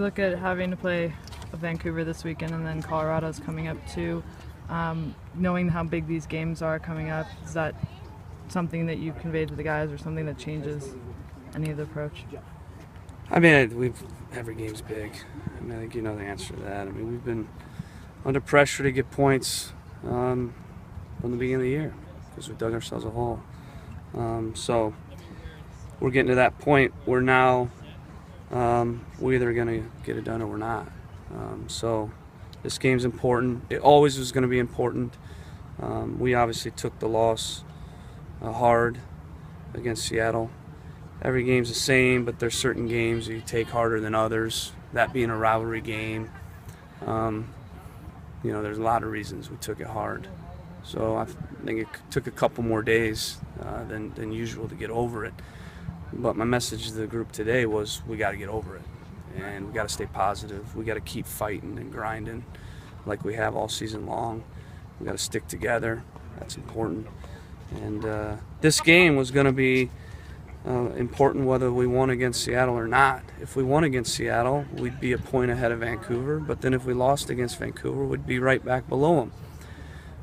look at having to play Vancouver this weekend and then Colorado's coming up too, knowing how big these games are coming up, is that something that you conveyed to the guys or something that changes any of the approach? I mean, every game's big. I mean, I think you know the answer to that. I mean, we've been under pressure to get points from the beginning of the year because we dug ourselves a hole. So we're getting to that point where now we're either going to get it done or we're not. So this game's important. It always was going to be important. We obviously took the loss hard against Seattle. Every game's the same, but there's certain games that you take harder than others. That being a rivalry game, you know, there's a lot of reasons we took it hard. So I think it took a couple more days than usual to get over it. But my message to the group today was we got to get over it, and we got to stay positive. We got to keep fighting and grinding like we have all season long. We got to stick together. That's important. And this game was going to be important whether we won against Seattle or not. If we won against Seattle, we'd be a point ahead of Vancouver. But then if we lost against Vancouver, we'd be right back below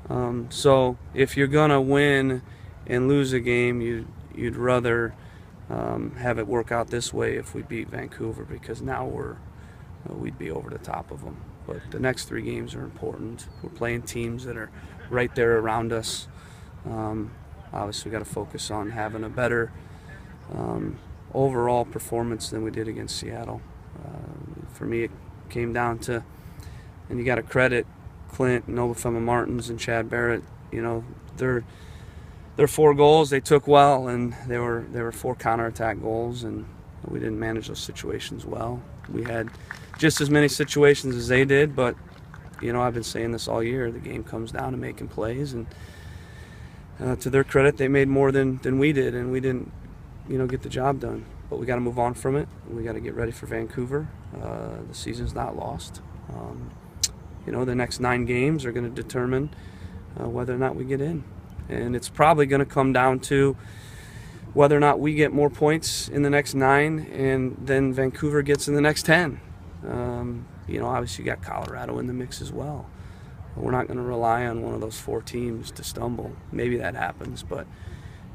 them. So if you're going to win and lose a game, you'd rather have it work out this way if we beat Vancouver, because now we'd be over the top of them. But the next 3 games are important. We're playing teams that are right there around us. Obviously, we got to focus on having a better overall performance than we did against Seattle. For me, it came down to, and you got to credit Clint, Nobafema Martins, and Chad Barrett. You know, their 4 goals they took well, and they were 4 counterattack goals, and we didn't manage those situations well. We had just as many situations as they did, but you know, I've been saying this all year. The game comes down to making plays, and to their credit, they made more than we did, and we didn't, you know, get the job done. But we got to move on from it. We got to get ready for Vancouver. The season's not lost. You know, the next 9 games are going to determine whether or not we get in. And it's probably going to come down to whether or not we get more points in the next 9 and then Vancouver gets in the next 10. You know, obviously you got Colorado in the mix as well. We're not going to rely on one of those 4 teams to stumble. Maybe that happens, but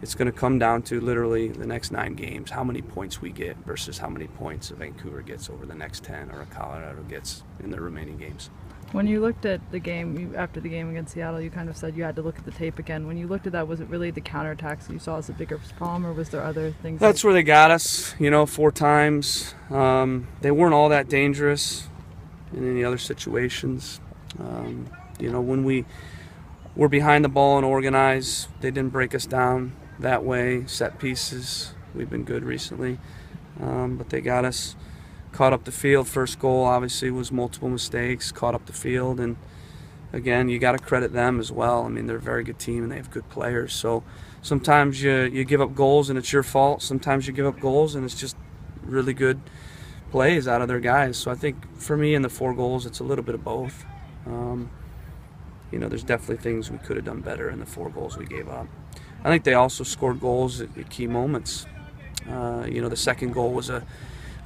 it's going to come down to literally the next 9 games, how many points we get versus how many points a Vancouver gets over the next 10 or a Colorado gets in the remaining games. When you looked at the game, after the game against Seattle, you kind of said you had to look at the tape again. When you looked at that, was it really the counterattacks that you saw as a bigger problem, or was there other things? That's where they got us, you know, 4 times. They weren't all that dangerous in any other situations. You know, when we were behind the ball and organized, they didn't break us down that way. Set pieces, we've been good recently, but they got us. Caught up the field. First goal obviously was multiple mistakes, caught up the field, and again, you got to credit them as well. I mean, they're a very good team and they have good players. So sometimes you give up goals and it's your fault. Sometimes you give up goals and it's just really good plays out of their guys. So I think for me in the 4 goals, it's a little bit of both. You know, there's definitely things we could have done better in the 4 goals we gave up. I think they also scored goals at key moments. You know, the second goal was a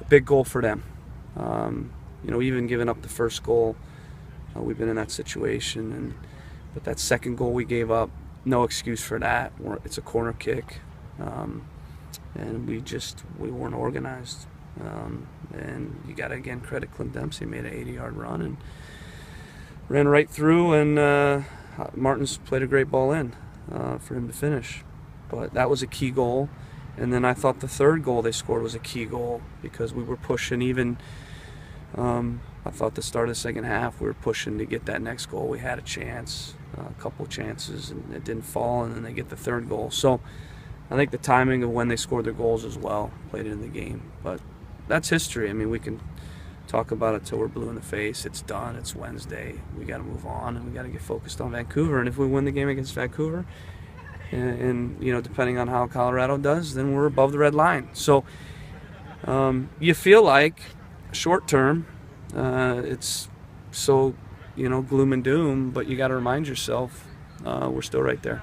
big goal for them. You know, even giving up the first goal, we've been in that situation, but that second goal we gave up, no excuse for that. It's a corner kick, and we weren't organized. And you got to again credit Clint Dempsey, made an 80-yard run and ran right through, and Martins played a great ball in for him to finish. But that was a key goal. And then I thought the third goal they scored was a key goal because we were pushing even. I thought the start of the second half we were pushing to get that next goal. We had a chance, a couple chances, and it didn't fall, and then they get the third goal. So I think the timing of when they scored their goals as well played in the game. But that's history. I mean, we can talk about it till we're blue in the face. It's done. It's Wednesday. We got to move on, and we got to get focused on Vancouver. And if we win the game against Vancouver, and you know, depending on how Colorado does, then we're above the red line. So you feel like short term it's so, you know, gloom and doom, but you got to remind yourself we're still right there.